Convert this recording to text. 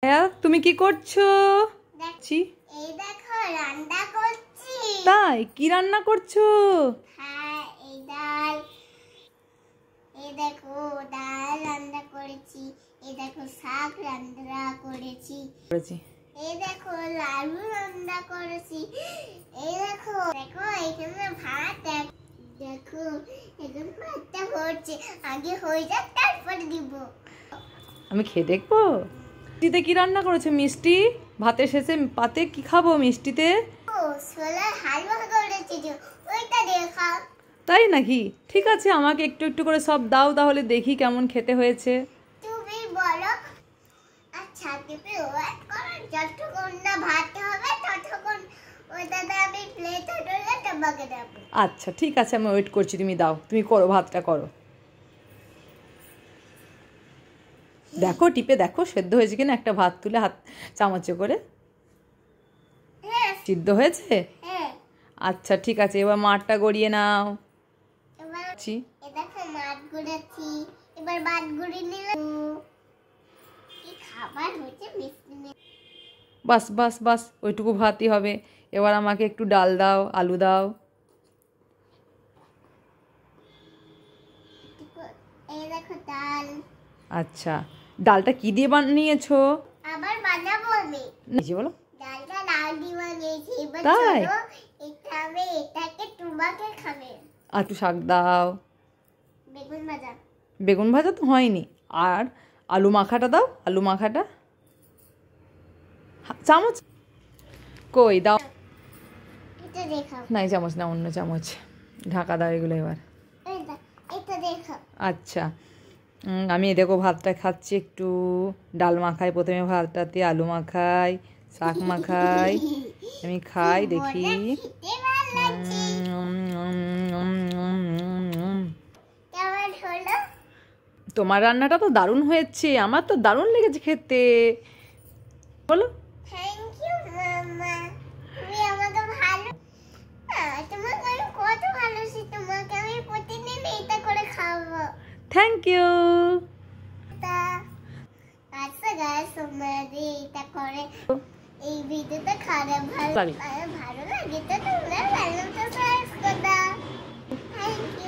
হ্যাঁ তুমি কি করছো? এই দেখো রান্না করছি। তাই কি রান্না করছো? হ্যাঁ এই দেখো ডাল রান্না করেছি, এই দেখো শাক রান্না করেছি, এই দেখো লাড়ু রান্না করেছি, এই দেখো দেখো এখানে ভাত, দেখো এখানে ভাতটা হচ্ছে, আগে হয়ে যাক তারপর দিব। আমি খেয়ে দেখবো। মিষ্টিতে কি রান্না করেছো? মিষ্টি ভাতের শেষে পাতে কি খাবো মিষ্টিতে? ছোলার হালুয়া করেছি, ওইটা দিয়ে খাও। তাই নাকি? ঠিক আছে, আমাকে একটু একটু করে সব দাও তাহলে দেখি কেমন খেতে হয়েছে। তুমি বলো। আচ্ছা তুমি ওয়েট করো, যতক্ষণ না ভাত হবে ততক্ষণ ওইটাতে আমি প্লেটে ঢেলে তোমাকে দেব। আচ্ছা ঠিক আছে, আমি ওয়েট করছি, তুমি দাও, তুমি করো, ভাতটা করো। দেখো টিপে দেখো সেদ্ধ হয়েছে কিনা, একটা ভাত তুলে হাত চামচে করে। হ্যাঁ সিদ্ধ হয়েছে? হ্যাঁ। আচ্ছা ঠিক আছে, এবার মাঠটা গড়িয়ে নাও। এবার এই দেখো মাছ গুড়াচ্ছি, এবার ভাত গুড়ি নিলাম। কি খাবার হয়েছে মিষ্টি। বাস বাস বাস, ওইটুকু ভাতই হবে। এবার আমাকে একটু ডাল দাও, আলু দাও। এই দেখো ডাল। আচ্ছা, ডালটা কি দিয়ে বানিয়েছো? আবার বানাবো আমি। নিচে বলো। ডালটা লাউ দিয়ে বানিয়েছি, এবার তাই? চলো এটা আমি এটাকে তোমাকে খাবে। আর একটু শাক দাও। বেগুন ভাজা। বেগুন ভাজা তো হয়নি, আর আলু মাখাটা দাও, আলু মাখাটা। চামচ কই দাও। এটা দেখাও। না এই চামচ না, অন্য চামচ। ঢাকা দাও এগুলো এবার। এটা দেখাও। আচ্ছা, আমি দেখো ভাতটা খাচ্ছি, একটু ডাল মাখাই, প্রথমে ভাতটাতে আলু মাখাই, শাক মাখাই, আমি খাই দেখি। তোমার রান্নাটা তো দারুণ হয়েছে, আমার তো দারুণ লেগেছে খেতে। বলো। থ্যাংক ইউ মামা, তুমি আমাকে ভালো, তোমাকে আমি কত ভালোবাসি, তোমাকে আমি প্রতিদিন এটা করে খাওয়াবো। Thank you. আচ্ছা গাইস, তোমরা যদি এটা করে এই ভিডিওটা খারাপ ভালো লাগে তো তোমরা চ্যানেলটা সাবস্ক্রাইব করে দাও। Thank you.